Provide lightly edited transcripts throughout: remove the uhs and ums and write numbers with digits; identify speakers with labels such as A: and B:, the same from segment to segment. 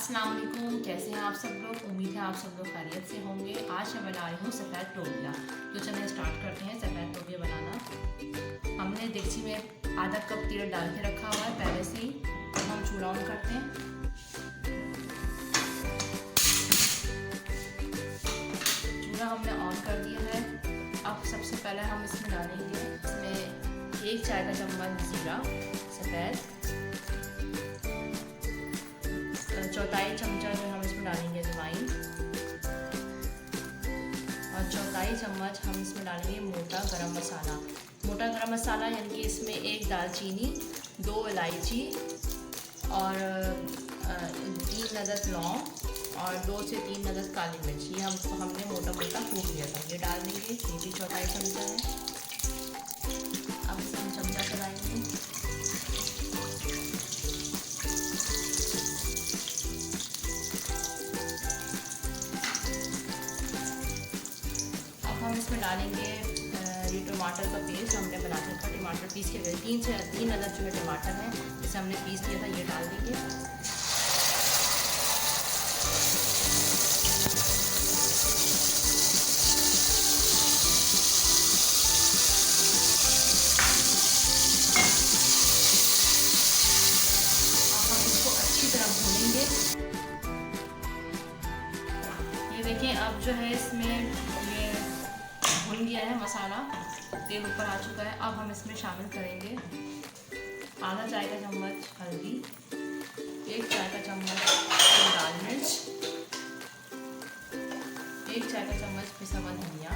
A: अस्सलाम वालेकुम। कैसे हैं आप सब लोग? उम्मीद है आप सब लोग खैरियत से होंगे। आज मैं बना रही हूँ सफ़ेद लोबिया। तो चलिए स्टार्ट करते हैं सफ़ेद लोबिया बनाना। हमने देगची में आधा कप तेल डाल के रखा हुआ है पहले से ही। तो हम चूल्हा ऑन करते हैं। चूल्हा हमने ऑन कर दिया है। अब सबसे पहले हम इसमें डालेंगे इसमें 1 चाय का चम्मच ज़ीरा सफ़ेद, चौथाई चमचा जो हम इसमें डालेंगे अजवाइन, और चौथाई चम्मच हम इसमें डालेंगे मोटा गरम मसाला। मोटा गरम मसाला यानी कि इसमें 1 दालचीनी, 2 इलायची और 3 अदद लौंग और 2 से 3 अदद काली मिर्च। ये हमने मोटा मोटा कूट लिया था। ये डाल देंगे। ये भी चौथाई चमचा है। अब इसे हम चमचा चलाएंगे। हम इसमें डालेंगे ये टमाटर का पेस्ट हमने बना के रखा। टमाटर पीस के 3 से 3 अदद जो है टमाटर है, इसे हमने पीस लिया था। ये डाल देंगे। अब हम इसको अच्छी तरह भूनेंगे। ये देखिए अब जो है इसमें भुन गया है मसाला, तेल ऊपर आ चुका है। अब हम इसमें शामिल करेंगे आधा चाय का चम्मच हल्दी, 1 चाय का चम्मच लाल मिर्च, 1 चाय का चम्मच पिसा हुआ धनिया,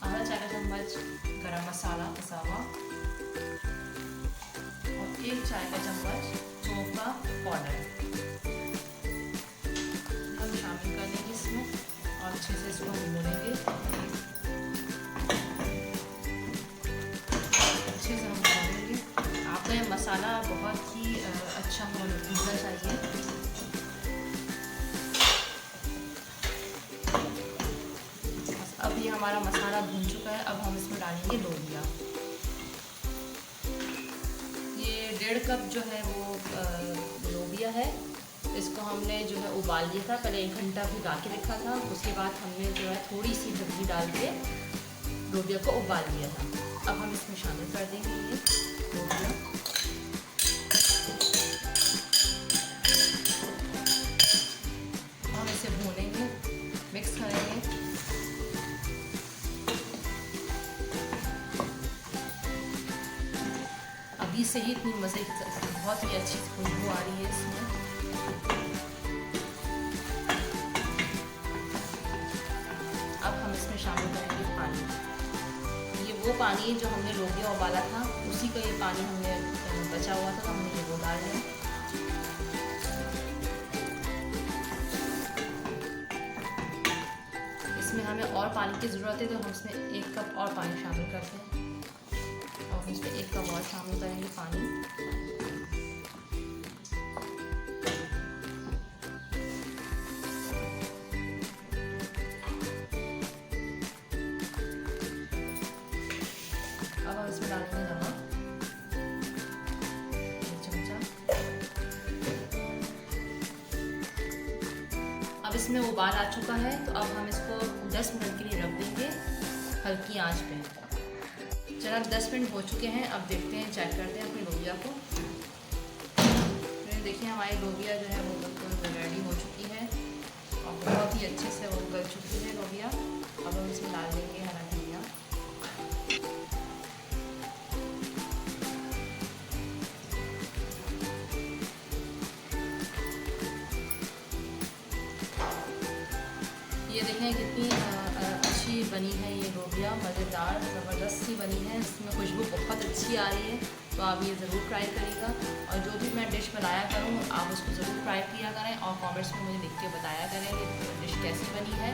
A: आधा चाय का चम्मच गरम मसाला पिसा हुआ और 1 चाय का चम्मच सौंफ का पाउडर हम शामिल कर देंगे इसमें और अच्छे से इसको भूनेंगे। अच्छे से हम भूनेंगे। आपका ये मसाला बहुत ही अच्छा भूनना चाहिए। अब ये हमारा मसाला भून चुका है। अब हम इसमें डालेंगे लोबिया। ये 1.5 कप जो है वो लोबिया है। इसको हमने जो है उबाल लिया था। पहले 1 घंटा भिगा के रखा था। उसके बाद हमने जो है थोड़ी सी दही डाल के लोबिया को उबाल लिया था। अब हम इसमें शामिल कर देंगे ये लोबिया। हम इसे भूनेंगे, मिक्स करेंगे। अभी से ही इतनी मज़े की बहुत ही अच्छी खुशबू आ रही है इसमें। अब हम इसमें शामिल करेंगे पानी। ये वो पानी जो हमने लोबिया उबाला था, उसी का ये पानी हमने बचा हुआ था, तो हमने ये वो डाल दिया। इसमें हमें और पानी की ज़रूरत है, तो हम इसमें 1 कप और पानी शामिल करते हैं और हम इसमें 1 कप और शामिल करेंगे पानी। अब हम इसमें डालेंगे नमक 1 चमचा। अब इसमें उबाल आ चुका है, तो अब हम इसको 10 मिनट के लिए रख देंगे हल्की आंच पे। चला 10 मिनट हो चुके हैं। अब देखते हैं, चेक करते हैं अपनी लोबिया को। देखिए हमारी लोबिया जो है वो बिल्कुल रेडी हो चुकी है और बहुत ही अच्छे से वो गल चुकी है लोबिया। अब हम इसमें डाल देंगे हरा धनिया। ये देखें कितनी अच्छी बनी है ये लोबिया, मज़ेदार ज़बरदस्त सी बनी है। इसमें खुशबू बहुत अच्छी आ रही है। तो आप ये ज़रूर ट्राई करिएगा और जो भी मैं डिश बनाया करूँ आप उसको ज़रूर ट्राई किया करें और कमेंट्स में मुझे लिख के बताया करें कि डिश कैसी बनी है।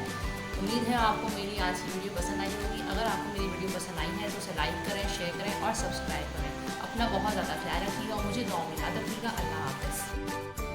A: उम्मीद है आपको मेरी आज की वीडियो पसंद आई होगी। अगर आपको मेरी वीडियो पसंद आई है तो उसे लाइक करें, शेयर करें और सब्सक्राइब करें। अपना बहुत ज़्यादा ख्याल रखिएगा और मुझे दुआ में याद रखिएगा। अल्लाह हाफ़िज़।